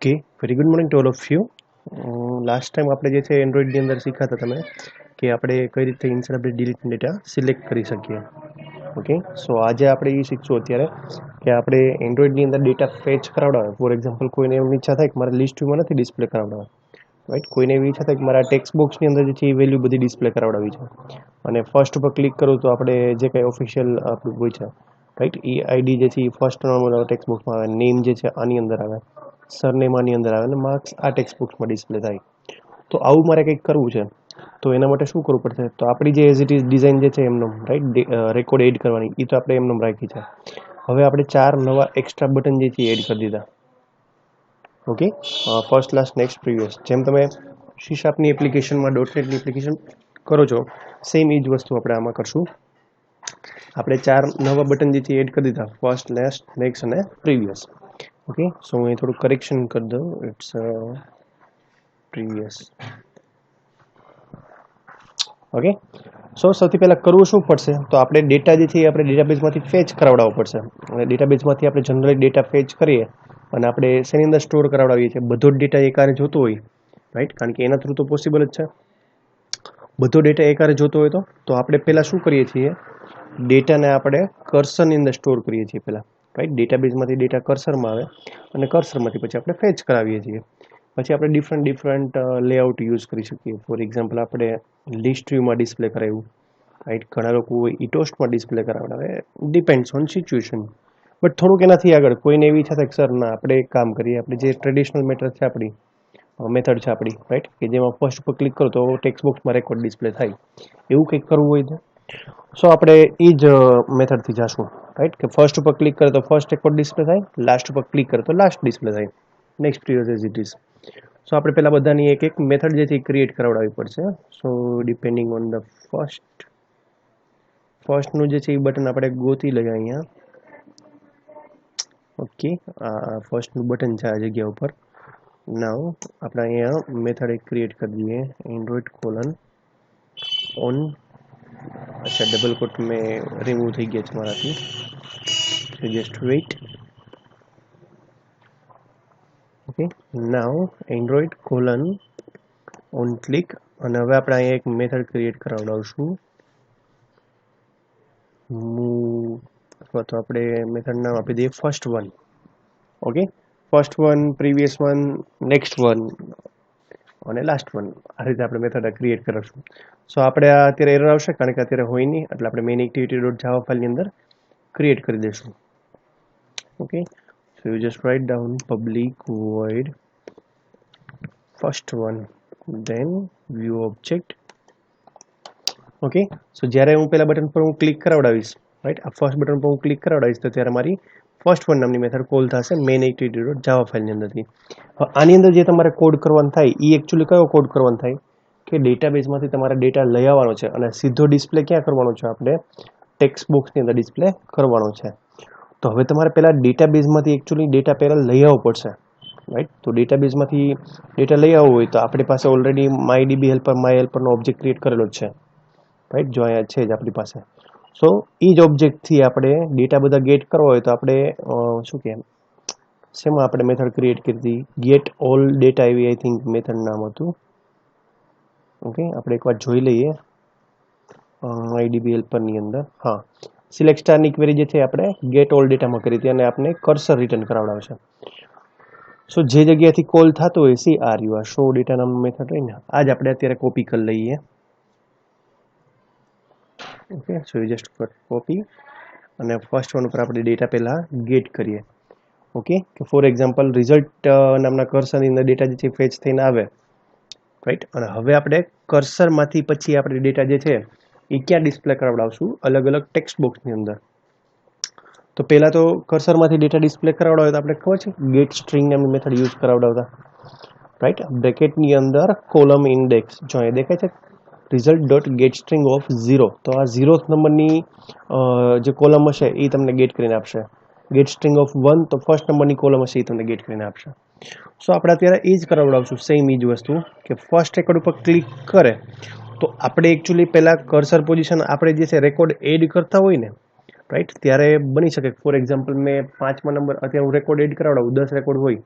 Okay, very good morning to all of you. Last time આપણે જે છે એન્ડ્રોઈડની અંદર શીખ્યા હતા તમે કે આપણે કઈ રીતે ઇન્સ્ટેડ આપણે ડિલીટ ડેટા સિલેક્ટ કરી શકીએ. ઓકે, સો આજે આપણે એ શીખશું અત્યારે કે આપણે એન્ડ્રોઈડની અંદર ડેટા ફેચ કરાવડાવે. ફોર એક્ઝામ્પલ કોઈને એવી ઈચ્છા થાય કે મારે લિસ્ટ વ્યૂમાં નથી ડિસ્પ્લે કરાવડાવે, રાઈટ. કોઈને એવી ઈચ્છા થાય કે મારા ટેક્સ્ટ બોક્સની અંદર જે છે એ વેલ્યુ બધી ડિસ્પ્લે કરાવડાવી છે અને ફર્સ્ટ ઉપર ક્લિક કરું તો આપણે જે કંઈ ઓફિશિયલ આપણું હોય છે, રાઈટ, એ આઈડી જે છે એ ફર્સ્ટ ટેક્સ્ટ બોક્સમાં આવે, નેમ જે છે આની અંદર આવે, સરનેમ આની અંદર આવે અને માર્ક્સ આ ટેક્સ્ટ બોક્સમાં ડિસ્પ્લે થાય. તો આવું મારે કંઈક કરવું છે તો એના માટે શું કરવું પડશે? તો આપણી જે એઝ ઇટ ઇઝ ડિઝાઇન જે છે એમનો, રાઈટ, રેકોર્ડ એડ કરવાની એ તો આપણે એમનો રાખી છે. હવે આપણે 4 નવા એક્સ્ટ્રા બટન જે છે એડ કરી દીધા. Okay, first, last, next, previous. જેમ તમે સી શાર્પની એપ્લિકેશનમાં .NETની એપ્લિકેશન કરો છો સેમ એ જ વસ્તુ આપણે આમાં કરશું. આપણે 4 નવા બટન જે છે એડ કરી દીધા, ફર્સ્ટ, લાસ્ટ, નેક્સ્ટ અને પ્રીવિયસ. ઓકે, સો હું અહીં થોડું કરેક્શન કરી દઉં. It's previous. ઓકે, સો સૌથી પહેલાં કરવું શું પડશે? તો આપણે ડેટા જે છે એ આપણે ડેટાબેઝમાંથી ફેચ કરાવડાવવો પડશે. અને ડેટાબેઝમાંથી આપણે જનરલી ડેટા ફેચ કરીએ અને આપણે શેની અંદર સ્ટોર કરાવડાવીએ છીએ? બધો જ ડેટા એકારે જોતો હોય, રાઈટ, કારણ કે એના થ્રુ તો પોસિબલ જ છે. બધો ડેટા એકારે જોતો હોય તો આપણે પહેલાં શું કરીએ છીએ? ડેટાને આપણે કર્સરની અંદર સ્ટોર કરીએ છીએ પહેલાં, રાઈટ. ડેટાબેઝમાંથી ડેટા કર્સરમાં આવે અને કર્સરમાંથી પછી આપણે ફેચ કરાવીએ છીએ. પછી આપણે ડિફરન્ટ લેઆઉટ યુઝ કરી શકીએ. ફોર એક્ઝામ્પલ આપણે લિસ્ટ વ્યૂમાં ડિસ્પ્લે કરાવ્યું, રાઈટ. ઘણા લોકો ઇટોસ્ટમાં ડિસ્પ્લે કરાવડાવે, ડિપેન્ડ્સ ઓન સિચ્યુએશન. બટ થોડુંક એનાથી આગળ કોઈને એવી ઈચ્છા થાય કે સર ના, આપણે એક કામ કરીએ, આપણે જે ટ્રેડિશનલ મેથડ છે આપણી, રાઈટ, કે જેમાં ફર્સ્ટ ઉપર ક્લિક કરો તો ટેક્સ્ટ બોક્સમાં રેકોર્ડ ડિસ્પ્લે થાય, એવું કંઈક કરવું હોય તો સો આપણે એ જ મેથડથી જઈશું, રાઈટ, કે ફર્સ્ટ ઉપર ક્લિક કરે તો ફર્સ્ટ રેકોર્ડ ડિસ્પ્લે થાય, લાસ્ટ ઉપર ક્લિક કરે તો લાસ્ટ ડિસ્પ્લે થાય, next previous as it is. So આપણે પહેલાં બધાની એક એક મેથડ જે છે એ ક્રિએટ કરાવડાવવી પડશે. સો ડિપેન્ડિંગ ઓન ધ ફર્સ્ટનું જે છે એ બટન આપણે ગોતી લઈએ અહીંયા. ઓકે, આ ફર્સ્ટનું બટન છે આ જગ્યા ઉપર. નાવ આપણે અહીંયા મેથડ એક ક્રિએટ કરી દઈએ, એન્ડ્રોઈડ કોલન ઓન. અચ્છા, ડબલ કોટ મેં રિમૂવ થઈ ગયા છે મારાથી, just weight. Okay, now Android colon on click. અને હવે આપણે અહીંયા એક મેથડ ક્રિએટ કરાવડાવશું, મૂવ, અથવા તો આપણે મેથડ નામ આપી દઈએ first one. Okay, first one, previous one, next one અને લાસ્ટ વન. આ રીતે આપણે મેથડ ક્રિએટ કરીશું. સો આપણે આ અત્યારે એરર આવશે કારણ કે અત્યારે હોય નહીં, એટલે આપણે મેઇન એક્ટિવિટી ડોટ જાવા ફાઇલની અંદર ક્રિએટ કરી દઈશું. Okay, so you just write down public void first one, then view object. Okay, so જ્યારે હું પહેલા બટન પર હું ક્લિક કરાવડાવીશ, રાઈટ, આ ફર્સ્ટ બટન પર હું ક્લિક કરાવડાવીશ તો ત્યારે મારી ફર્સ્ટ વન નામની મેથડ કોલ થશે મેઇન એક્ટિવિટી ડોટ જાવા ફાઇલની અંદરથી. આની અંદર જે તમારે કોડ કરવાનું થાય એ એકચ્યુઅલી કયો કોડ કરવાનો થાય કે ડેટાબેઝમાંથી તમારે ડેટા લઈ આવવાનો છે અને સીધો ડિસ્પ્લે ક્યાં કરવાનો છે? આપણે ટેક્સ્ટ બોક્સની અંદર ડિસ્પ્લે કરવાનો છે. તો હવે તમારે પહેલાં ડેટાબેઝમાંથી એકચ્યુઅલી ડેટા પહેલાં લઈ આવવો પડશે, રાઈટ. તો ડેટાબેઝમાંથી ડેટા લઈ આવવો હોય તો આપણી પાસે ઓલરેડી માયડીબી હેલ્પર, માય હેલ્પરનો ઓબ્જેક્ટ ક્રિએટ કરેલો જ છે, રાઈટ, જો અહીંયા છે જ આપણી પાસે. સો એ જ ઓબ્જેક્ટથી આપણે ડેટા બધા ગેટ કરવો હોય તો આપણે શું કહે, શેમાં આપણે મેથડ ક્રિએટ કરી હતી? ગેટ ઓલ ડેટા એવી આઈ થિંક મેથડ નામ હતું. ઓકે, આપણે એકવાર જોઈ લઈએ આઈડીબી હેલ્પરની અંદર. હા, સિલેક્ટ સ્ટારની ક્વેરી જે છે આપણે ગેટ ઓલ ડેટામાં કરી હતી અને આપણે કર્સર રિટર્ન કરાવડાવશે. સો જે જગ્યાએથી કોલ થતો હોય સી આર યુ આ શો ડેટા નામનું મેથડ હોય ને, આ જ આપણે અત્યારે કોપી કરી લઈએ. Okay, so you just copy અને ફર્સ્ટ વન ઉપર આપણે ડેટા પહેલાં ગેટ કરીએ. ઓકે, કે ફોર એક્ઝામ્પલ રિઝલ્ટ નામના કર્સરની અંદર ડેટા જે છે ફેચ થઈને આવે, રાઈટ. અને હવે આપણે કર્સરમાંથી પછી આપણે ડેટા જે છે એ ક્યાં ડિસ્પ્લે કરાવડાવશું? અલગ અલગ ટેક્સ્ટ બોક્સની અંદર. તો પહેલાં તો કર્સરમાંથી ડેટા ડિસ્પ્લે કરાવડાવે તો આપણે ખબર છે ગેટ સ્ટ્રિંગ નામની મેથડ યુઝ કરાવડાવતા, રાઈટ. બ્રેકેટની અંદર કોલમ ઇન્ડેક્સ જો એ દેખાય છે, result dot get string of 0. તો આ 0th નંબરની જે કોલમ હશે એ તમને ગેટ કરીને આપશે. ગેટ સ્ટ્રિંગ ઓફ 1 તો ફર્સ્ટ નંબરની કોલમ હશે એ તમને ગેટ કરીને આપશે. સો આપણે અત્યારે એ જ કરાવડાવશું સેમ એ જ વસ્તુ કે ફર્સ્ટ રેકોર્ડ ઉપર ક્લિક કરે તો આપણે એકચ્યુઅલી પહેલાં કર્સર પોઝિશન આપણે જે છે રેકોર્ડ એડ કરતા હોય ને, રાઈટ, ત્યારે બની શકે. ફોર એક્ઝામ્પલ મેં 5મા નંબર અત્યારે હું રેકોર્ડ એડ કરાવડાવું, 10 રેકોર્ડ હોય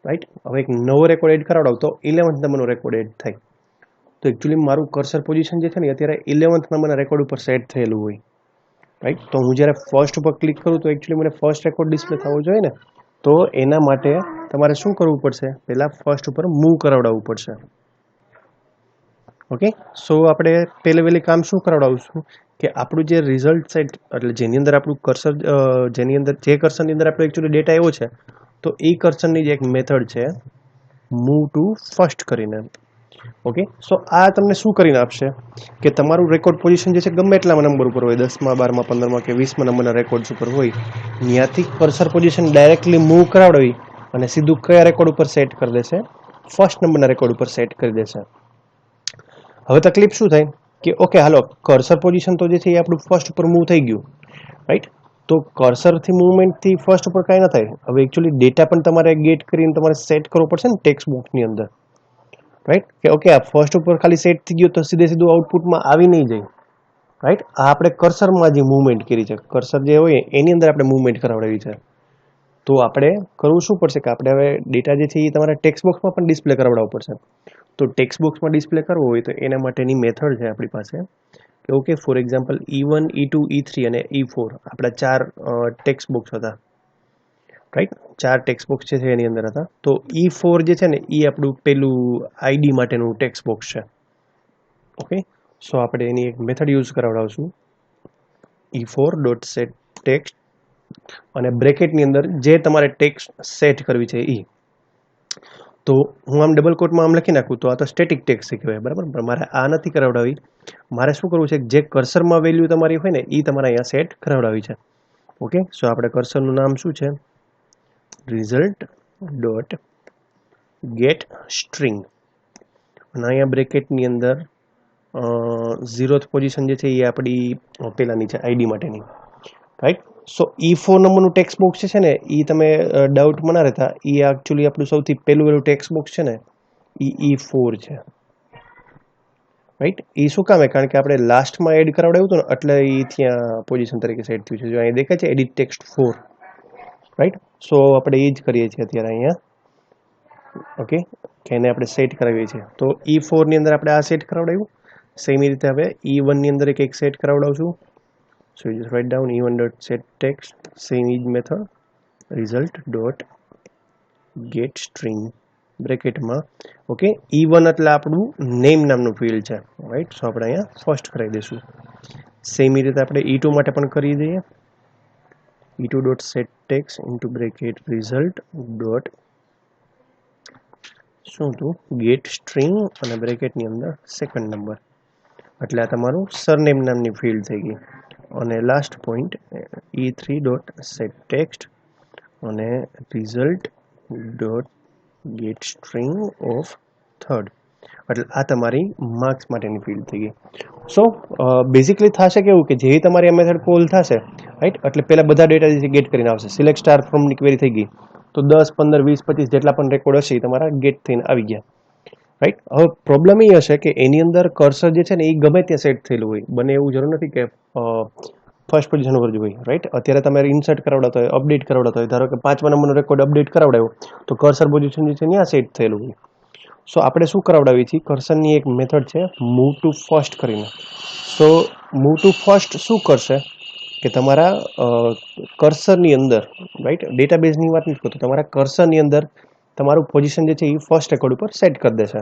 રાઈટ. હવે એક નવો રેકોર્ડ એડ કરાવડાવું તો 11th નંબરનો રેકોર્ડ એડ થાય. તો એકચ્યુઅલી મારું કર્સર પોઝિશન જે છે ને અત્યારે 11th નંબરના રેકોર્ડ ઉપર સેટ થયેલું હોય, રાઈટ. તો હું જ્યારે ફર્સ્ટ ઉપર ક્લિક કરું તો એકચ્યુઅલી મને ફર્સ્ટ રેકોર્ડ ડિસ્પ્લે થવો જોઈએ ને. તો એના માટે તમારે શું કરવું પડશે, પહેલાં ફર્સ્ટ ઉપર મૂવ કરાવડાવવું પડશે. ઓકે, સો આપણે પહેલે કામ શું કરાવડાવશું કે આપણું જે રિઝલ્ટ સેટ, એટલે જેની અંદર આપણું કર્સર, જેની અંદર જે કર્સરની અંદર આપણો એકચ્યુઅલી ડેટા આવ્યો છે, તો એ કર્સરની જે એક મેથડ છે મૂવ ટુ ફર્સ્ટ કરીને. ઓકે, સો આ તમને શું કરીને આપશે કે તમારું રેકોર્ડ પોઝિશન જે છે ગમે એટલા નંબર ઉપર હોય, 10માં 12માં 15માં કે 20માં નંબરના રેકોર્ડ્સ ઉપર હોય, ત્યાંથી કર્સર પોઝિશન ડાયરેક્ટલી મૂવ કરાવડાવી અને સીધું કયા રેકોર્ડ ઉપર સેટ કરી દેશે, ફર્સ્ટ નંબરના રેકોર્ડ ઉપર સેટ કરી દેશે. હવે તકલીફ શું થાય કે ઓકે હાલો, કર્સર પોઝિશન તો જે છે એ આપણું ફર્સ્ટ ઉપર મૂવ થઈ ગયું, રાઈટ. તો કર્સરથી મૂવમેન્ટથી ફર્સ્ટ ઉપર કાંઈ ન થાય. હવે એકચ્યુઅલી ડેટા પણ તમારે ગેટ કરીને તમારે સેટ કરવો પડશે ને ટેક્સ્ટ બોક્સની અંદર, રાઈટ. કે ઓકે આ ફર્સ્ટ ઉપર ખાલી સેટ થઈ ગયું તો સીધું આઉટપુટમાં આવી નહીં જાય, રાઈટ. આ આપણે કર્સરમાં જે મૂવમેન્ટ કરી છે, કર્સર જે હોય એની અંદર આપણે મૂવમેન્ટ કરાવડાવી છે. તો આપણે કરવું શું પડશે કે આપણે હવે ડેટા જે છે એ તમારે ટેક્સ્ટ બોક્સમાં પણ ડિસ્પ્લે કરાવડાવવું પડશે. તો ટેક્સ્ટ બોક્સમાં ડિસ્પ્લે કરવો હોય તો એના માટેની મેથડ છે આપણી પાસે કે okay, for example E1 E2 E3 અને E4 આપણા 4 ટેક્સ્ટ બોક્સ હતા, રાઈટ. 4 ટેક્સ્ટ બોક્સ છે એની અંદર હતા. તો E4 જે છે ને એ આપણું પેલું આઈડી માટેનું ટેક્સ્ટ બોક્સ છે. ઓકે, સો આપણે એની એક મેથડ યુઝ કરાવડાવશું, E4.setText, અને બ્રેકેટની અંદર જે તમારે ટેક્સ્ટ સેટ કરવી છે એ. તો હું આમ ડબલ કોટમાં આમ લખી નાખું તો આ તો સ્ટેટિક ટેક્સ્ટ કહેવાય, બરાબર. પણ મારે આ નથી કરાવડાવી, મારે શું કરવું છે જે કર્સરમાં વેલ્યુ તમારી હોય ને એ તમારે અહીંયા સેટ કરાવડાવી છે. ઓકે, સો આપણે કર્સરનું નામ શું છે, result.getString, અને અહીંયા બ્રેકેટની અંદર 0th પોઝિશન જે છે એ આપણી પેલાની છે આઈડી માટેની, રાઈટ. સો E4 નંબરનું ટેક્સ્ટ બોક્સ છે ને એ તમે ડાઉટમાં ના રહેતા, એ એકચ્યુઅલી આપણું સૌથી પહેલું ટેક્સ્ટ બોક્સ છે ને એ E4 છે, રાઈટ. એ શું કામ કારણ કે આપણે લાસ્ટમાં એડ કરાવડાવ્યું હતું ને એટલે એ ત્યાં પોઝિશન તરીકે સેટ થયું છે. જો અહીં દેખાય છે એડિટ ટેક્સ્ટ 4, રાઈટ. સો આપણે એ જ કરીએ છીએ અત્યારે અહીંયા. ઓકે, કે એને આપણે સેટ કરાવીએ છીએ. તો E4 ની અંદર આપણે આ સેટ કરાવડાવ્યું. સેમ રીતે હવે E1 ની અંદર એક set કરાવડાવશું. So you just write down E1.setText, same is method, result.getString બ્રેકેટમાં. ઓકે, E1 એટલે આપણું નેમ નામનું ફિલ્ડ છે, રાઈટ. સો આપણે અહીંયા ફર્સ્ટ કરાવી દઈશું. સેમ રીતે આપણે E2 માટે પણ કરી દઈએ, E2.setText into bracket result dot શું હતું getString અને બ્રેકેટની અંદર સેકન્ડ નંબર, એટલે આ તમારું સરનેમ નામની ફિલ્ડ થઈ ગઈ. અને લાસ્ટ પોઈન્ટ E3.setText અને result.getString of third, એટલે આ તમારી માર્ક્સ માટેની ફિલ્ડ થઈ ગઈ. સો બેઝિકલી થશે કેવું કે જે તમારી આ મેથડ કોલ થશે, રાઈટ, એટલે પહેલાં બધા ડેટા ગેટ કરીને આવશે. સિલેક્ટ સ્ટાર ફ્રોમની ક્વેરી થઈ ગઈ તો 10 15 20 25 જેટલા પણ રેકોર્ડ હશે એ તમારા ગેટ થઈને આવી ગયા, રાઈટ. હવે પ્રોબ્લેમ એ હશે કે એની અંદર કર્સર જે છે ને એ ગમે ત્યાં સેટ થયેલું હોય, બને એવું જરૂર નથી કે ફર્સ્ટ પોઝિશન ઉપર જ હોય, રાઈટ. અત્યારે તમે ઇન્સર્ટ કરાવડાતો હોય, અપડેટ કરાવડાતો હોય, ધારો કે 5મા નંબરનો રેકોર્ડ અપડેટ કરાવડાવ્યો તો કર્સર પોઝિશન જે છે ત્યાં સેટ થયેલું હોય. સો આપણે શું કરાવડાવી છીએ, કર્સરની એક મેથડ છે મૂવ ટુ ફર્સ્ટ કરીને. સો મૂવ ટુ ફર્સ્ટ શું કરશે કે તમારા કર્સરની અંદર, રાઈટ, ડેટાબેઝની વાત નથી કરતો, તમારા કર્સરની અંદર તમારું પોઝિશન જે છે એ ફર્સ્ટ રેકોર્ડ ઉપર સેટ કરી દેશે.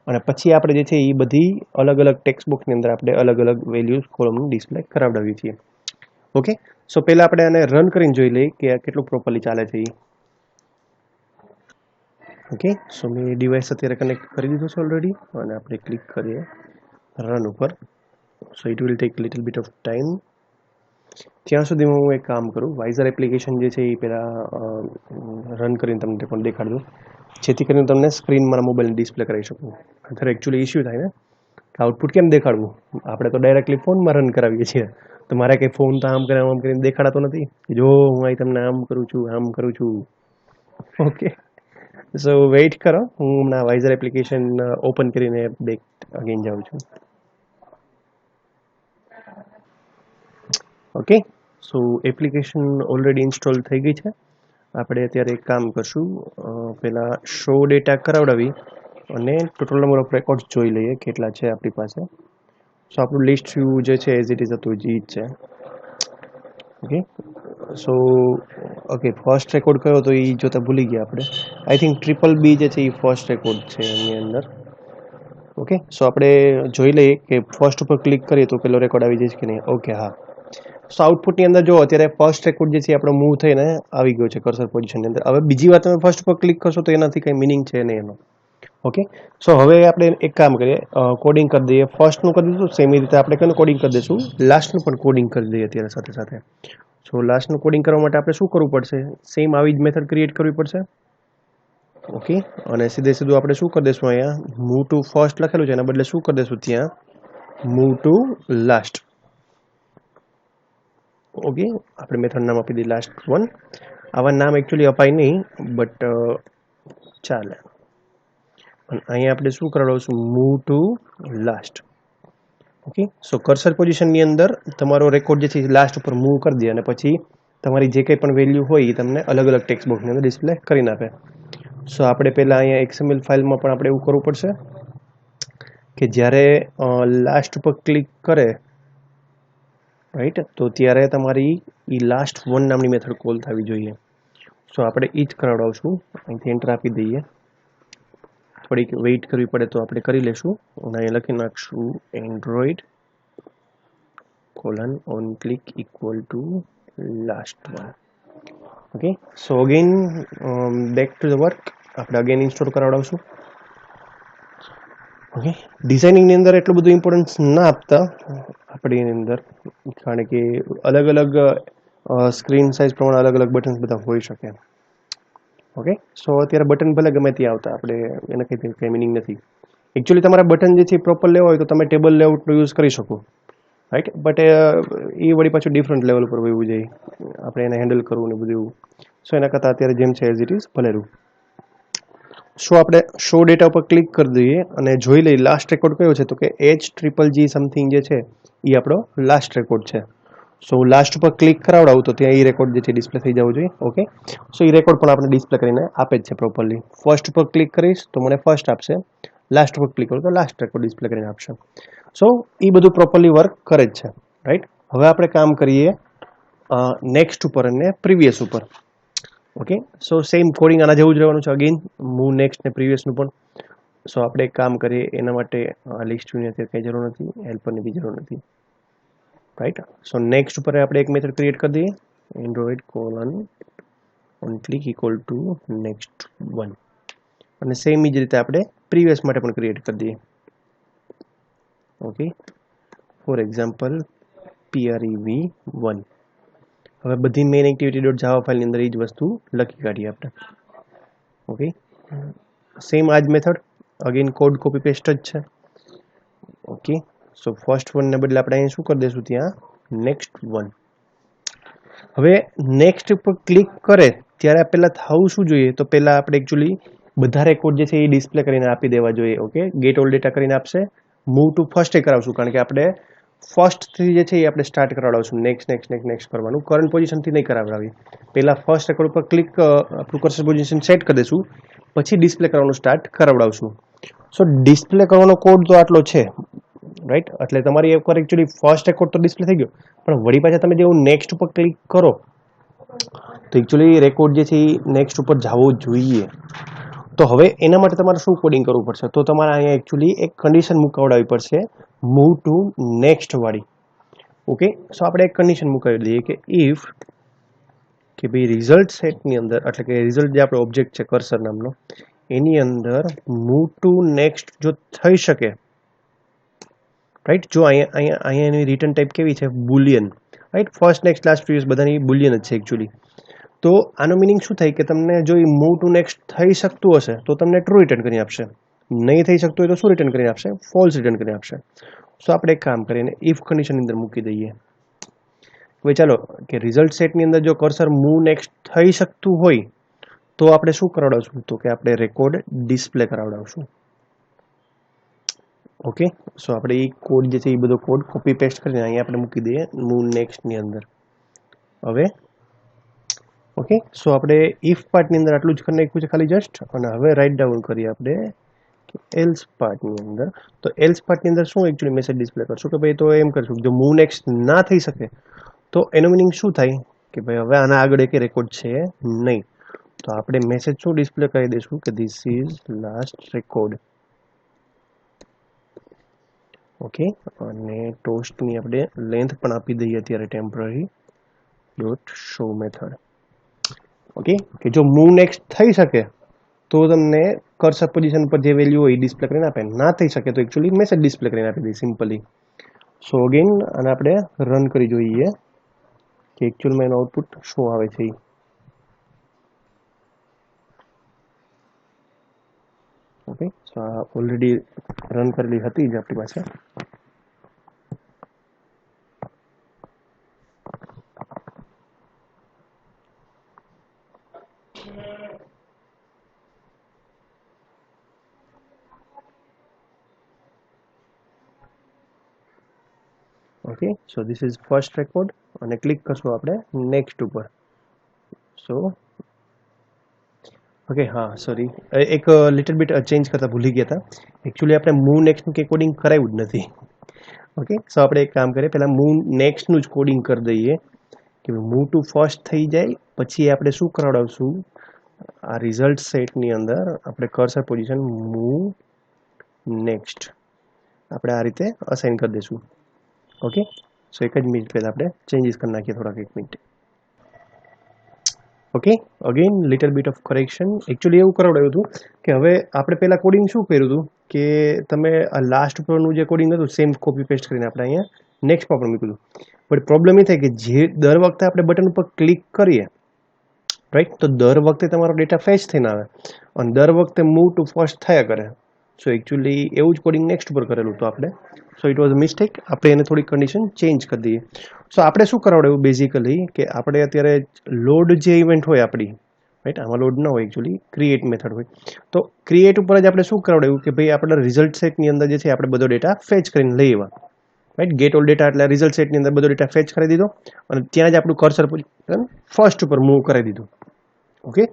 અને પછી આપણે જે છે એ બધી અલગ અલગ ટેક્સ્ટ બોક્સની અંદર આપણે અલગ અલગ વેલ્યુઝ કોલમનું ડિસ્પ્લે કરાવડાવીએ છીએ. ઓકે, સો પહેલાં આપણે આને રન કરીને જોઈ લઈએ કે આ કેટલું પ્રોપરલી ચાલે છે એ. ઓકે, સો મેં ડિવાઇસ અત્યારે કનેક્ટ કરી દીધું છે ઓલરેડી અને આપણે ક્લિક કરીએ રન ઉપર. So it will take little bit of time. ત્યાં સુધીમાં હું એક કામ કરું, વાઇઝર એપ્લિકેશન જે છે એ પહેલાં રન કરીને તમને પણ દેખાડ દઉં, જેથી કરીને તમને સ્ક્રીન મારા મોબાઈલને ડિસ્પ્લે કરાવી શકું. અત્યારે એકચ્યુઅલી ઇસ્યુ થાય ને કે આઉટપુટ કેમ દેખાડવું, આપણે તો ડાયરેક્ટલી ફોનમાં રન કરાવીએ છીએ. તો મારે કંઈ ફોન તો આમ કરીને દેખાડાતો નથી, જો હું અહીં તમને આમ કરું છું. ઓકે, સો વેઇટ કરો, હું હમણાં વાઇઝર એપ્લિકેશન ઓપન કરીને બેક અગેન જાઉં છું. ઓકે, સો એપ્લિકેશન ઓલરેડી ઇન્સ્ટોલ થઈ ગઈ છે આપણે અત્યારે એક કામ કરશું, પહેલાં શો ડેટા કરાવડાવી અને ટોટલ નંબર ઓફ રેકોર્ડ્સ જોઈ લઈએ કેટલા છે આપણી પાસે. સો આપણું લિસ્ટ વ્યૂ જે છે એઝ ઇટ ઇઝ હતું જ છે. Okay, so okay first record કયો તો એ જોતા ભૂલી ગયા આપણે. આઈ થિંક BBB જે છે એ ફર્સ્ટ રેકોર્ડ છે એની અંદર. ઓકે, સો આપણે જોઈ લઈએ કે ફર્સ્ટ ઉપર ક્લિક કરીએ તો પેલો રેકોર્ડ આવી જાય છે કે નહીં. ઓકે, હા. સો આઉટપુટની અંદર જો અત્યારે ફર્સ્ટ રેકોર્ડ જે છે આપણો મૂવ થઈને આવી ગયો છે કર્સર પોઝિશનની અંદર. હવે બીજી વાર તમે ફર્સ્ટ ઉપર ક્લિક કરશો તો એનાથી કંઈ મિનિંગ છે નહીં એનો. ઓકે, સો હવે આપણે એક કામ કરીએ, કોડિંગ કરી દઈએ. ફર્સ્ટનું કરી દઈશું, સેમ રીતે આપણે કયું કોડિંગ કરી દઈશું, લાસ્ટનું પણ કોડિંગ કરી દઈએ અત્યારે સાથે સાથે. સો લાસ્ટનું કોડિંગ કરવા માટે આપણે શું કરવું પડશે, સેમ આવી જ મેથડ ક્રિએટ કરવી પડશે. ઓકે, અને સીધે સીધું આપણે શું કરી દઈશું, અહીંયા મૂવ ટુ ફર્સ્ટ લખેલું છે એના બદલે શું કરી દઈશું ત્યાં મૂવ ટુ લાસ્ટ. ઓકે, આપણે મેથડ નામ આપી દઈએ લાસ્ટ વન. આવા નામ એકચ્યુઅલી અપાય નહીં બટ ચાલે. અને અહીંયા આપણે શું કરાવશું, move to last. Okay, so cursor પોઝિશનની અંદર તમારો રેકોર્ડ જે છે લાસ્ટ ઉપર મૂવ કરી દે અને પછી તમારી જે કંઈ પણ વેલ્યુ હોય એ તમને અલગ અલગ ટેક્સ્ટ બોક્સની અંદર ડિસ્પ્લે કરીને આપે. સો આપણે પહેલાં અહીંયા XML ફાઇલમાં પણ આપણે એવું કરવું પડશે કે જ્યારે લાસ્ટ ઉપર ક્લિક કરે રાઈટ તો ત્યારે તમારી એ લાસ્ટ વન નામની મેથડ કોલ થવી જોઈએ. સો આપણે એ જ કરાવડાવશું. અહીંથી એન્ટર આપી દઈએ. થોડીક વેઇટ કરવી પડે તો આપણે કરી લેશું. અને અહીં લખી નાખશું Android colon on click equal to last one. Okay, so again back to the work. આપણે અગેન ઇન્સ્ટોલ કરાવડાવશું. ઓકે, ડિઝાઇનિંગની અંદર એટલું બધું ઇમ્પોર્ટન્સ ના આપતા આપણી એની અંદર, કારણ કે અલગ અલગ સ્ક્રીન સાઇઝ પ્રમાણે અલગ અલગ બટન્સ બધા હોઈ શકે. ઓકે, સો અત્યારે બટન ભલે ગમે ત્યાં આવતા, આપણે એને કંઈ મિનિંગ નથી. એકચ્યુઅલી તમારા બટન જે છે પ્રોપર લેવા હોય તો તમે ટેબલ લેઆઉટનો યુઝ કરી શકો રાઈટ, બટ એ વળી પાછું ડિફરન્ટ લેવલ ઉપર વહેવું જાય, આપણે એને હેન્ડલ કરવું ને બધું એવું. સો એના કરતાં અત્યારે જેમ છે એઝ ઇટ ઇઝ ભલેરું. સો આપણે શો ડેટા ઉપર ક્લિક કરી દઈએ અને જોઈ લઈએ લાસ્ટ રેકોર્ડ કયો છે, તો કે HGG સમથિંગ જે છે એ આપણો લાસ્ટ રેકોર્ડ છે. સો લાસ્ટ ઉપર ક્લિક કરાવડાવું તો ત્યાં એ રેકોર્ડ જે છે ડિસ્પ્લે થઈ જવું જોઈએ. ઓકે, સો એ રેકોર્ડ પણ આપણે ડિસ્પ્લે કરીને આપે જ છે પ્રોપરલી. ફર્સ્ટ ઉપર ક્લિક કરીશ તો મને ફર્સ્ટ આપશે, લાસ્ટ ઉપર ક્લિક કરું તો લાસ્ટ રેકોર્ડ ડિસ્પ્લે કરીને આપશે. સો એ બધું પ્રોપરલી વર્ક કરે જ છે રાઈટ. હવે આપણે કામ કરીએ નેક્સ્ટ ઉપર અને પ્રીવિયસ ઉપર. ઓકે, સો સેમ કોડિંગ આના જેવું જ રહેવાનું છે. અગેન મૂવ નેક્સ્ટ ને પ્રીવિયસનું પણ. સો આપણે એક કામ કરીએ એના માટે લિસ્ટ વ્યૂની અત્યારે કંઈ જરૂર નથી, હેલ્પરની બી જરૂર નથી રાઈટ. સો નેક્સ્ટ ઉપર આપણે એક મેથડ ક્રિએટ કરી દઈએ, Android colon on click equal to next one. અને સેમ જ રીતે આપણે પ્રીવિયસ માટે પણ ક્રિએટ કરી દઈએ. Okay, for example prev1. હવે બધી મેઇન એક્ટિવિટી ડોટ જાવા ફાઇલની અંદર એ જ વસ્તુ લખી કાઢીએ આપણે. ઓકે, સેમ આ જ method, again code copy paste જ છે. ઓકે, સો ફર્સ્ટ વનને બદલે આપણે અહીં શું કરી દઈશું ત્યાં નેક્સ્ટ વન. હવે નેક્સ્ટ ઉપર ક્લિક કરે ત્યારે પહેલાં થવું શું જોઈએ, તો પહેલાં આપણે એકચ્યુઅલી બધા રેકોર્ડ જે છે એ ડિસ્પ્લે કરીને આપી દેવા જોઈએ. ઓકે, ગેટ ઓલ ડેટા કરીને આપશે. મૂવ ટુ ફર્સ્ટ એ કરાવશું કારણ કે આપણે ફર્સ્ટથી જે છે એ આપણે સ્ટાર્ટ કરાવડાવશું, નેક્સ્ટ કરવાનું, કરંટ પોઝિશનથી નહીં કરાવડાવી. પહેલાં ફર્સ્ટ રેકોર્ડ ઉપર ક્લિક આપણું કર્સર પોઝિશન સેટ કરી દઈશું, પછી ડિસ્પ્લે કરવાનું સ્ટાર્ટ કરાવડાવશું. સો ડિસ્પ્લે કરવાનો કોડ તો આટલો છે રાઈટ. એટલે તમારી એકવાર એકચ્યુઅલી ફર્સ્ટ રેકોર્ડ તો ડિસ્પ્લે થઈ ગયો, પણ વળી પાછા તમે જેવું નેક્સ્ટ ઉપર ક્લિક કરો તો એકચ્યુઅલી રેકોર્ડ જે છે એ નેક્સ્ટ ઉપર જવો જોઈએ. તો હવે એના માટે તમારે શું કોડિંગ કરવું પડશે, તો તમારે અહીંયા એકચ્યુઅલી એક કન્ડિશન મુકાવડાવવી પડશે મૂવ ટુ નેક્સ્ટ વાળી. ઓકે, સો આપણે એક કન્ડિશન મુકાવી દઈએ કે ઇફ કે ભાઈ રિઝલ્ટ સેટની અંદર, એટલે કે રિઝલ્ટ જે આપણો ઓબ્જેક્ટ છે કર્સર નામનો, એની અંદર મૂવ ટુ નેક્સ્ટ જો થઈ શકે રાઈટ. જો અહીંયા એની રિટર્ન ટાઈપ કેવી છે, Boolean right. First next last previous બધાની બુલિયન જ છે એકચ્યુઅલી. તો આનો મિનિંગ શું થાય કે તમને જો એ મૂવ ટુ નેક્સ્ટ થઈ શકતું હશે તો તમને ટ્રુ રિટર્ન કરી આપશે, નહીં થઈ શકતું હોય તો શું રિટર્ન કરીને આપશે, ફોલ્સ રિટર્ન કરી આપશે. સો આપણે એક કામ કરીને ઇફ કન્ડિશનની અંદર મૂકી દઈએ. હવે ચાલો કે રિઝલ્ટ સેટની અંદર જો કર્સર મૂવ નેક્સ્ટ થઈ શકતું હોય તો આપણે શું કરાવડાવશું, તો કે આપણે રેકોર્ડ ડિસ્પ્લે કરાવડાવશું. ઓકે, સો આપણે એ કોડ જે છે એ બધો કોડ કોપી પેસ્ટ કરીને અહીંયા આપણે મૂકી દઈએ મૂવ નેક્સ્ટની અંદર. હવે ઓકે, સો આપણે ઇફ પાર્ટની અંદર આટલું જ કરી નાખ્યું છે ખાલી જસ્ટ, અને હવે રાઇટ ડાઉન કરીએ આપણે એલ્સ પાર્ટની અંદર. તો એલ્સ પાર્ટની અંદર શું એકચ્યુઅલી મેસેજ ડિસ્પ્લે કરશું કે ભાઈ, તો એમ કરશું જો મૂવ નેક્સ્ટ ના થઈ શકે તો એનો મિનિંગ શું થાય કે ભાઈ હવે આના આગળ એક રેકોર્ડ છે નહીં. તો આપણે મેસેજ શું ડિસ્પ્લે કરી દઈશું કે this is last record. Okay, અને ટોસ્ટની આપણે લેન્થ પણ આપી દઈએ અત્યારે temporary dot show method. Okay, કે જો મૂવ નેક્સ્ટ થઈ શકે તો તમને કર્સર પોઝિશન પર જે વેલ્યુ હોય એ ડિસ્પ્લે કરીને આપે, ના થઈ શકે તો એકચ્યુઅલી મેસેજ ડિસ્પ્લે કરીને આપી દઈએ સિમ્પલી. સો અગેન અને આપણે રન કરી જોઈએ કે એકચ્યુઅલમાં એનું આઉટપુટ શું આવે છે. ઓકે, સો આ ઓલરેડી રન કરેલી હતી જ આપણી પાસે. Okay, so this is first record અને ક્લિક કરશું આપણે નેક્સ્ટ ઉપર. સો ઓકે, હા સોરી, એક લિટલ બીટ ચેન્જ કરતા ભૂલી ગયા હતા. એકચ્યુઅલી આપણે મૂવ નેક્સ્ટનું કે કોડિંગ કરાવ્યું જ નથી. ઓકે, સો આપણે એક કામ કરીએ, પહેલાં મૂવ નેક્સ્ટનું જ કોડિંગ કરી દઈએ કે મૂવ ટુ ફર્સ્ટ થઈ જાય પછી આપણે શું કરાવડાવશું, આ રિઝલ્ટ સેટની અંદર આપણે કર્સર પોઝિશન મૂવ નેક્સ્ટ આપણે આ રીતે અસાઇન કરી દઈશું. ઓકે, સો એક જ મિનિટ પહેલાં આપણે ચેન્જીસ કરી નાખીએ થોડાક, એક minute. Okay, again little bit of correction. Actually એવું કરાવડાવ્યું હતું કે હવે આપણે પહેલાં કોડિંગ શું કર્યું હતું કે તમે આ લાસ્ટ ઉપરનું જે કોડિંગ હતું સેમ કોપી પેસ્ટ કરીને આપણે અહીંયા નેક્સ્ટ પર મૂક્યું હતું. બટ પ્રોબ્લેમ એ થાય કે જે દર વખતે આપણે બટન ઉપર ક્લિક કરીએ રાઈટ, તો દર વખતે તમારો ડેટા ફેચ થઈને આવે અને દર વખતે મૂવ ટુ ફર્સ્ટ થયા કરે. સો એકચ્યુઅલી એવું જ કોડિંગ નેક્સ્ટ પર કરેલું હતું આપણે. So it was a mistake. આપણે એને થોડી કન્ડિશન ચેન્જ કરી દઈએ. સો આપણે શું કરાવડાવ્યું બેઝિકલી કે આપણે અત્યારે લોડ જે ઇવેન્ટ હોય આપણી રાઈટ, આમાં લોડ ન હોય એકચ્યુઅલી ક્રિએટ મેથડ હોય. તો ક્રિએટ ઉપર જ આપણે શું કરાવડાવ્યું કે ભાઈ આપણા રિઝલ્ટ સેટની અંદર જે છે આપણે બધો ડેટા ફેચ કરીને લઈ આવ્યા. રાઈટ, ગેટ ઓલ ડેટા એટલે રિઝલ્ટ સેટની અંદર બધો ડેટા ફેચ કરી દીધો અને ત્યાં જ આપણું કર્સર પોઝિશન ફર્સ્ટ ઉપર મૂવ કરી દીધું. ઓકે,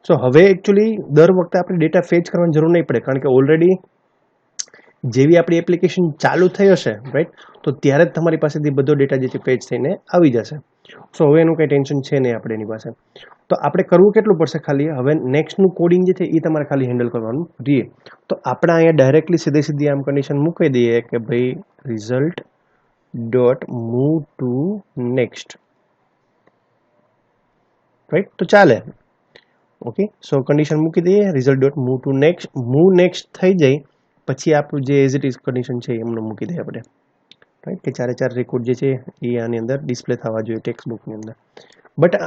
સો હવે એકચ્યુઅલી દર વખતે આપણે ડેટા ફેચ કરવાની જરૂર નહીં પડે, કારણ કે ઓલરેડી જેવી આપણી એપ્લિકેશન ચાલુ થઈ હશે રાઈટ, તો ત્યારે જ તમારી પાસેથી બધો ડેટા જે છે ફેચ થઈને આવી જશે. સો હવે એનું કંઈ ટેન્શન છે નહીં આપણે એની પાસે. તો આપણે કરવું કેટલું પડશે ખાલી, હવે નેક્સ્ટનું કોડિંગ જે છે એ તમારે ખાલી હેન્ડલ કરવાનું રહીએ. તો આપણે અહીંયા ડાયરેક્ટલી સીધી આમ કન્ડિશન મૂકી દઈએ કે ભાઈ result dot move to next. Right, તો ચાલે. ઓકે, સો કન્ડિશન મૂકી દઈએ result dot move to next. Move next થઈ જાય પછી આપણું જે એઝ ઇટ ઇઝ કન્ડિશન છે એમને મૂકી દઈએ આપણે. રાઈટ, કે ચારે ચાર રેકોર્ડ જે છે એ આની અંદર ડિસ્પ્લે થવા જોઈએ ટેક્સ્ટ બુકની અંદર. બટ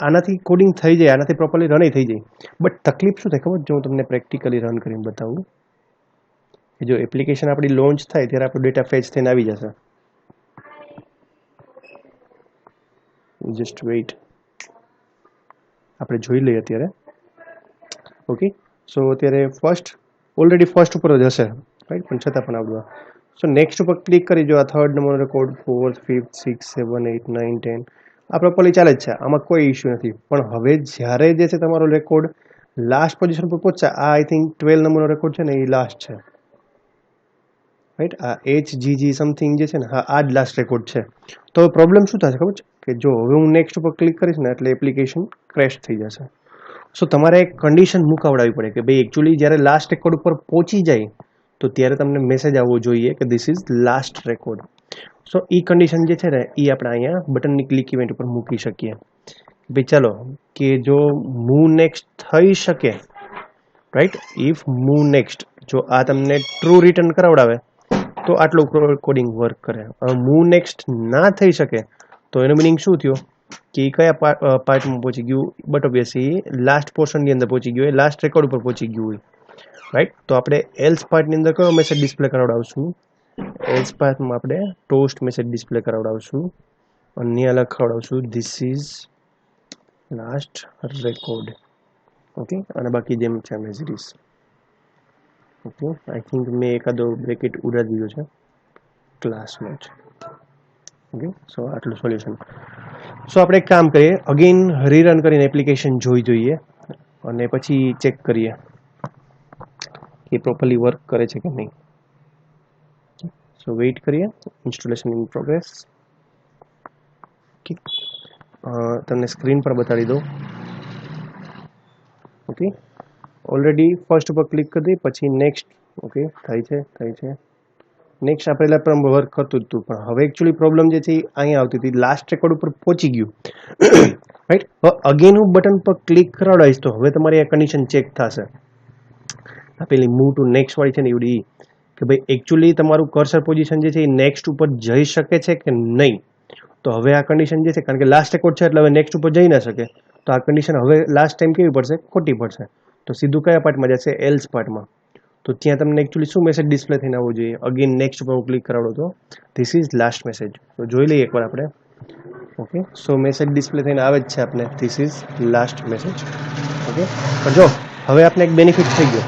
આનાથી કોડિંગ થઈ જાય, આનાથી પ્રોપરલી રન થઈ જાય. બટ તકલીફ શું થાય ખબર, જો હું તમને પ્રેક્ટિકલી રન કરીને બતાવું કે જો એપ્લિકેશન આપણી લોન્ચ થાય ત્યારે આપણો ડેટા ફેચ થઈને આવી જશે. જસ્ટ વેઇટ, આપણે જોઈ લઈએ અત્યારે. ઓકે, સો અત્યારે ઓલરેડી ફર્સ્ટ ઉપર જ હશે રાઈટ, પણ છતાં પણ આવડું. સો નેક્સ્ટ ઉપર ક્લિક કરી જો આ થર્ડ નંબરનો record 4th 5th 6th 7th 8th 9th 10 આ પ્રોપરલી ચાલે જ છે, આમાં કોઈ ઇશ્યુ નથી. પણ હવે જ્યારે જે છે તમારો રેકોર્ડ લાસ્ટ પોઝિશન પર પહોંચશે, આ આઈ થિંક 12 નંબરનો રેકોર્ડ છે ને એ લાસ્ટ છે રાઈટ, આ HGG સમથિંગ જે છે ને હા આ જ લાસ્ટ રેકોર્ડ છે. તો પ્રોબ્લેમ શું થશે ખબર છે કે જો હવે હું નેક્સ્ટ ઉપર ક્લિક કરીશ ને એટલે એપ્લિકેશન ક્રેશ થઈ જશે. સો તમારે એક કન્ડિશન મુકાવડાવી પડે કે ભાઈ એકચ્યુઅલી જ્યારે લાસ્ટ રેકોર્ડ ઉપર પહોંચી જાય તો ત્યારે તમને મેસેજ આવવો જોઈએ કે this is last record. So A condition જે છે ને એ આપણે અહીંયા બટનની ક્લિક ઇવેન્ટ ઉપર મૂકી શકીએ. ભાઈ ચાલો કે જો મૂવ નેક્સ્ટ થઈ શકે રાઈટ, ઇફ મૂવ નેક્સ્ટ જો આ તમને ટ્રુ રિટર્ન કરાવડાવે તો આટલું કોડિંગ વર્ક કરે. હવે મૂવ નેક્સ્ટ ના થઈ શકે તો એનો મિનિંગ શું થયો કે કયા પાર્ટમાં પહોંચી ગયું, બટ ઓબ્વિયસલી લાસ્ટ પોર્શનની અંદર પહોંચી ગયું હોય, લાસ્ટ રેકોર્ડ ઉપર પહોંચી ગયું હોય રાઈટ. તો આપણે એલ્સ પાર્ટની અંદર કયો મેસેજ ડિસ્પ્લે કરાવડાવશું, એલ્સ પાર્ટમાં આપણે ટોસ્ટ મેસેજ ડિસ્પ્લે કરાવડાવશું અને અહીંયા લખાવડાવશું this is last record. Okay, અને બાકી જેમ છે એમ as it is. Okay, I think મેં એકાદો બ્રેકેટ ઉડાડી દીધો છે ક્લાસમાં જ. ઓકે, સો આટલું સોલ્યુશન. સો આપણે એક કામ કરીએ, અગેન રીરન કરીને એપ્લિકેશન જોઈ જોઈએ અને પછી ચેક કરીએ કે પ્રોપરલી વર્ક કરે છે કે નહીં. સો વેઇટ કરીએ, ઇન્સ્ટોલેશન ઇન પ્રોગ્રેસ. ઓકે, તમને સ્ક્રીન પર બતાડી દઉં. ઓકે, ઓલરેડી ફર્સ્ટ ઉપર ક્લિક કરી દઈએ, પછી નેક્સ્ટ. ઓકે, થાય છે. નેક્સ્ટ આ પહેલાં પણ વર્ક કરતું જ હતું, પણ હવે એકચ્યુઅલી પ્રોબ્લેમ જે છે એ અહીંયા આવતી હતી. લાસ્ટ રેકોર્ડ ઉપર પહોંચી ગયું, રાઈટ. હવે અગેન હું બટન પર ક્લિક કરાવડાવીશ તો હવે તમારી આ કન્ડિશન ચેક થશે. આ પેલી મૂવ ટુ નેક્સ્ટ વાળી છે ને એવડી, કે ભાઈ એકચ્યુઅલી તમારું કર્સર પોઝિશન જે છે એ નેક્સ્ટ ઉપર જઈ શકે છે કે નહીં. તો હવે આ કન્ડિશન જે છે, કારણ કે લાસ્ટ રેકોર્ડ છે એટલે હવે નેક્સ્ટ ઉપર જઈ ના શકે, તો આ કન્ડિશન હવે લાસ્ટ ટાઈમ કેવી પડશે? ખોટી પડશે. તો સીધું કયા પાર્ટમાં જશે? એલ્સ પાર્ટમાં. તો ત્યાં તમને એકચ્યુઅલી શું મેસેજ ડિસ્પ્લે થઈને આવવો જોઈએ? અગેન નેક્સ્ટ ઉપર હું ક્લિક કરાવડો તો ધીસ ઇઝ લાસ્ટ મેસેજ. તો જોઈ લઈએ એકવાર આપણે. ઓકે, સો મેસેજ ડિસ્પ્લે થઈને આવે જ છે આપણે this is last message. Okay, પણ જો હવે આપણે એક બેનિફિટ થઈ ગયો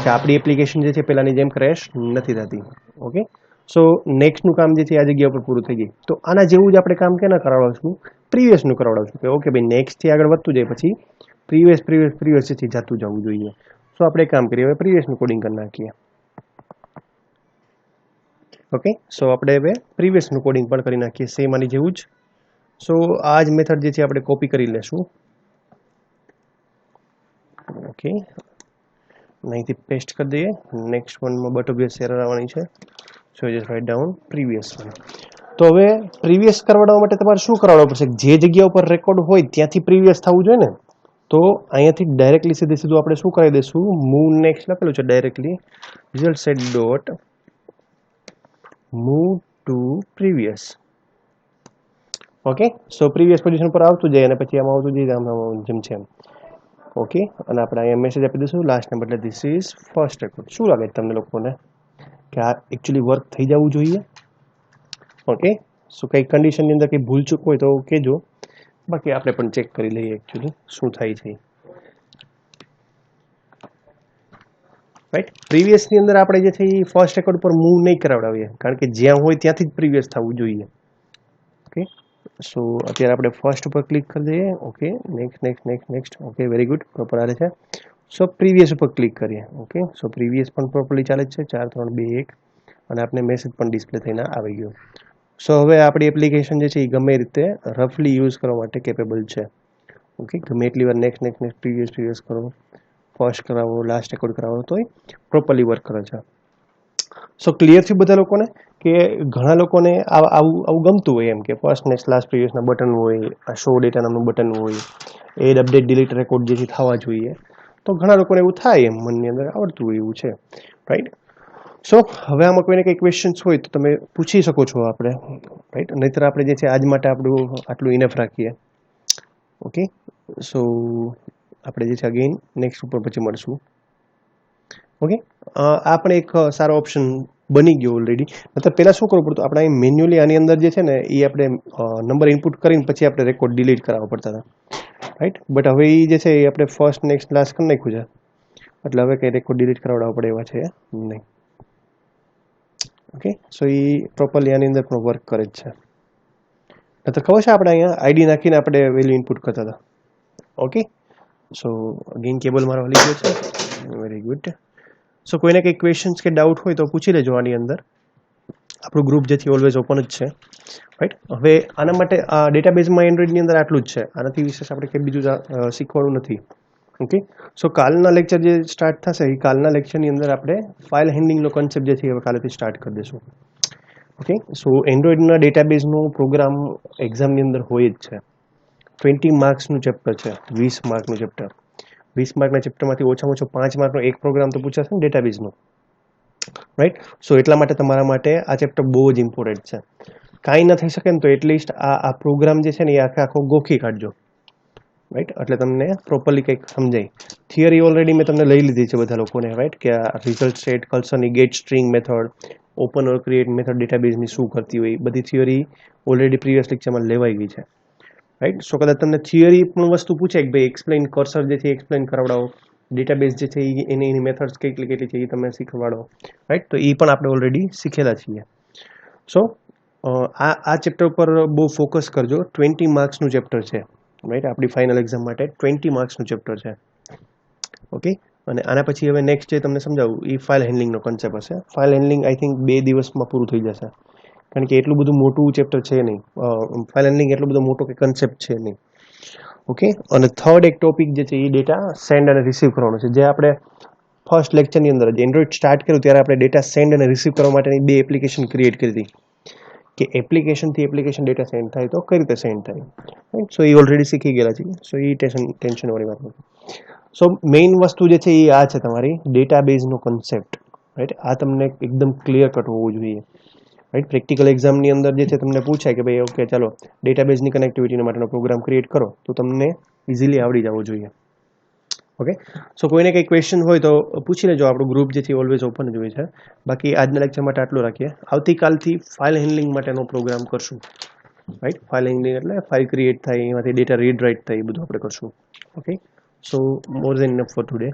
કે આપણી એપ્લિકેશન જે છે પહેલાંની જેમ ક્રેશ નથી થતી. ઓકે, સો નેક્સ્ટનું કામ જે છે આ જગ્યા પર પૂરું થઈ ગયું. તો આના જેવું જ આપણે કામ કેના કરાવડાવશું? પ્રીવિયસનું કરાવડાવશું કે ઓકે ભાઈ નેક્સ્ટથી આગળ વધતું જાય પછી પ્રીવિયસ જેથી જતું જવું જોઈએ. સો આપણે કામ કરીએ, હવે પ્રીવિયસનું કોડિંગ કરી નાખીએ. ઓકે, સો આપણે હવે પ્રીવિયસનું કોડિંગ પણ કરી નાખીએ સેમ આની જેવું જ. સો આ જ મેથડ જે છે આપણે કોપી કરી લેશું. ઓકે, અહીંથી પેસ્ટ કરી દઈએ. નેક્સ્ટ વનમાં બટ ઓબ્વિયસ એરર આવવાની છે. સો just write down previous one. તો હવે પ્રીવિયસ કરાવડાવવા માટે તમારે શું કરાવવું પડશે? જે જગ્યા ઉપર રેકોર્ડ હોય ત્યાંથી પ્રીવિયસ થવું જોઈએ ને. તો અહીંયાથી ડાયરેક્ટલી સીધું આપણે શું કરી દઈશું? મૂવ નેક્સ્ટ લખેલું છે directly result set dot move to previous. Okay, so previous position પર આવતું જાય અને પછી આમાં આવતું જાય જેમ છે એમ. ઓકે, અને આપણે અહીંયા મેસેજ આપી દઈશું લાસ્ટને બદલે ધીસ ઇઝ ફર્સ્ટ રેકોર્ડ. શું લાગે તમને લોકોને કે આ એકચ્યુઅલી વર્ક થઈ જવું જોઈએ? ઓકે, સો કંઈ કન્ડિશનની અંદર કંઈ ભૂલ ચૂક હોય તો કહેજો, બાકી આપણે પણ ચેક કરી લઈએ એકચ્યુઅલી શું થાય છે. રાઈટ, પ્રીવિયસની અંદર આપણે જે છે એ ફર્સ્ટ રેકોર્ડ પર મૂવ નહીં કરાવડાવીએ, કારણ કે જ્યાં હોય ત્યાંથી જ પ્રીવિયસ થવું જોઈએ. ઓકે, સો અત્યારે આપણે ફર્સ્ટ ઉપર ક્લિક કરી દઈએ. Okay, next. Okay, very good, proper આવે છે. સો પ્રીવિયસ ઉપર ક્લિક કરીએ. ઓકે, સો પ્રીવિયસ પણ પ્રોપરલી ચાલે છે. 4 3 2 1 અને આપણે મેસેજ પણ ડિસ્પ્લે થઈને આવી ગયો. સો હવે આપણી એપ્લિકેશન જે છે એ ગમે રીતે રફલી યુઝ કરવા માટે કેપેબલ છે. ઓકે, ગમે એટલી વાર નેક્સ્ટ પ્રીવિયસ કરો, ફર્સ્ટ કરાવો, લાસ્ટ રેકોર્ડ કરાવો તોય પ્રોપરલી વર્ક કરે છે. સો ક્લિયર થયું બધા લોકોને? કે ઘણા લોકોને આવું ગમતું હોય એમ કે ફર્સ્ટ નેક્સ્ટ લાસ્ટ પ્રીવિયસના બટન હોય, આ શો ડેટા નામનું બટન હોય, એડ અપડેટ ડિલીટ રેકોર્ડ જેથી થવા જોઈએ. તો ઘણા લોકોને એવું થાય એમ મનની અંદર આવડતું હોય એવું છે, રાઈટ. સો હવે આમાં કોઈને કંઈ ક્વેશ્ચન્સ હોય તો તમે પૂછી શકો છો આપણે, રાઈટ. નહીંતર આપણે જે છે આજ માટે આપણું આટલું ઇનફ રાખીએ. ઓકે, સો આપણે જે છે અગેન નેક્સ્ટ ઉપર પછી મળશું. ઓકે, આ પણ એક સારો ઓપ્શન બની ગયો ઓલરેડી. મતલબ પહેલાં શું કરવું પડતું? આપણે અહીં મેન્યુઅલી આની અંદર જે છે ને એ આપણે નંબર ઇનપુટ કરીને પછી આપણે રેકોર્ડ ડિલીટ કરાવવા પડતા હતા, રાઈટ. બટ હવે એ જે છે એ આપણે ફર્સ્ટ નેક્સ્ટ લાસ્ટ કરી નાખ્યું છે, એટલે હવે કંઈ રેકોર્ડ ડિલીટ કરાવડાવવા પડે એવા છે નહીં. ઓકે, સો એ પ્રોપરલી આની અંદર પણ વર્ક કરે જ છે. તો ખબર છે આપણે અહીંયા આઈડી નાખીને આપણે વેલ્યુ ઇનપુટ કરતા હતા. ઓકે, સો અગેન કેબલ મારો હલી ગયો છે. Very good. સો કોઈને કંઈ ક્વેશ્ચન્સ કે ડાઉટ હોય તો પૂછી લેજો. આની અંદર આપણું ગ્રુપ જેથી ઓલવેઝ ઓપન જ છે, રાઈટ. હવે આના માટે આ ડેટાબેઝમાં એન્ડ્રોઈડની અંદર આટલું જ છે, આનાથી વિશેષ આપણે કંઈ બીજું શીખવાનું નથી. ઓકે, સો કાલના લેક્ચર જે સ્ટાર્ટ થશે એ કાલના લેક્ચરની અંદર આપણે ફાઇલ હેન્ડલિંગનો કોન્સેપ્ટ જે છે હવે કાલેથી સ્ટાર્ટ કરી દઈશું. ઓકે, સો એન્ડ્રોઈડના ડેટાબેઝનો પ્રોગ્રામ એક્ઝામની અંદર હોય જ છે. 20 માર્ક્સનું ચેપ્ટર છે, 20 માર્કનું ચેપ્ટર. 20 માર્કના ચેપ્ટરમાંથી ઓછામાં ઓછો 5 માર્કનો એક પ્રોગ્રામ તો પૂછાશે ને ડેટાબેઝનો, રાઈટ. સો એટલા માટે તમારા માટે આ ચેપ્ટર બહુ જ ઇમ્પોર્ટન્ટ છે. કાંઈ ન થઈ શકે ને તો એટલીસ્ટ આ પ્રોગ્રામ જે છે ને એ આખો ગોખી કાઢજો, રાઈટ. એટલે તમને પ્રોપરલી કંઈક સમજાય. થિયરી ઓલરેડી મેં તમને લઈ લીધી છે બધા લોકોને, રાઈટ. કે આ રિઝલ્ટ સેટ, કર્સરની get string method, open or create method ડેટાબેઝની શું કરતી હોય, બધી થિયરી ઓલરેડી પ્રીવિયસ લેક્ચરમાં લેવાઈ ગઈ છે, રાઈટ. સો કદાચ તમને થિયરી પણ વસ્તુ પૂછે કે ભાઈ એક્સપ્લેન કર્સર જે છે એક્સપ્લેન કરાવડાવો, ડેટાબેઝ જે છે એની મેથડ્સ કેટલી છે એ તમે શીખવાડો, રાઈટ. તો એ પણ આપણે ઓલરેડી શીખેલા છીએ. સો આ ચેપ્ટર પર બહુ ફોકસ કરજો. 20 માર્ક્સનું ચેપ્ટર છે, રાઈટ. આપણી ફાઇનલ એક્ઝામ માટે 20 માર્ક્સનું ચેપ્ટર છે. ઓકે. અને આના પછી હવે નેક્સ્ટ જે તમને સમજાવું એ ફાઇલ હેન્ડલિંગનો કન્સેપ્ટ હશે. ફાઇલ હેન્ડલિંગ આઈ થિંક 2 દિવસમાં પૂરું થઈ જશે, કારણ કે એટલું બધું મોટું ચેપ્ટર છે નહીં. ફાઇલ હેન્ડલિંગ એટલો બધો મોટો કે કન્સેપ્ટ છે નહીં. ઓકે. અને થર્ડ એક ટોપિક જે છે એ ડેટા સેન્ડ અને રિસીવ કરવાનો છે, જે આપણે ફર્સ્ટ લેક્ચરની અંદર જ એન્ડ્રોઈડ સ્ટાર્ટ કર્યું ત્યારે આપણે ડેટા સેન્ડ અને રિસીવ કરવા માટેની 2 એપ્લિકેશન ક્રિએટ કરી હતી, કે એપ્લિકેશનથી એપ્લિકેશન ડેટા સેન્ડ થાય તો કઈ રીતે સેન્ડ થાય, રાઈટ. સો એ ઓલરેડી શીખી ગયેલા છે, સો એ ટેન્શનવાળી વાત નથી. સો મેઇન વસ્તુ જે છે એ આ છે તમારી ડેટાબેઝનો કન્સેપ્ટ, રાઈટ. આ તમને એકદમ ક્લિયર કટ હોવું જોઈએ, રાઈટ. પ્રેક્ટિકલ એક્ઝામની અંદર જે છે તમને પૂછાય કે ભાઈ ઓકે ચાલો ડેટાબેઝની કનેક્ટિવિટીના માટેનો પ્રોગ્રામ ક્રિએટ કરો, તો તમને ઇઝીલી આવડી જવો જોઈએ. ઓકે. સો કોઈને કંઈ ક્વેશ્ચન હોય તો પૂછી લેજો. આપણું ગ્રુપ જે છે ઓલવેઝ ઓપન જ હોય છે. બાકી આજના લેક્ચર માટે આટલું રાખીએ. આવતીકાલથી ફાઇલ હેન્ડલિંગ માટેનો પ્રોગ્રામ કરશું, રાઈટ. ફાઇલ હેન્ડલિંગ એટલે ફાઇલ ક્રિએટ થાય, એમાંથી ડેટા રીડ રાઇટ થાય, એ બધું આપણે કરશું. Okay. So more than enough for today.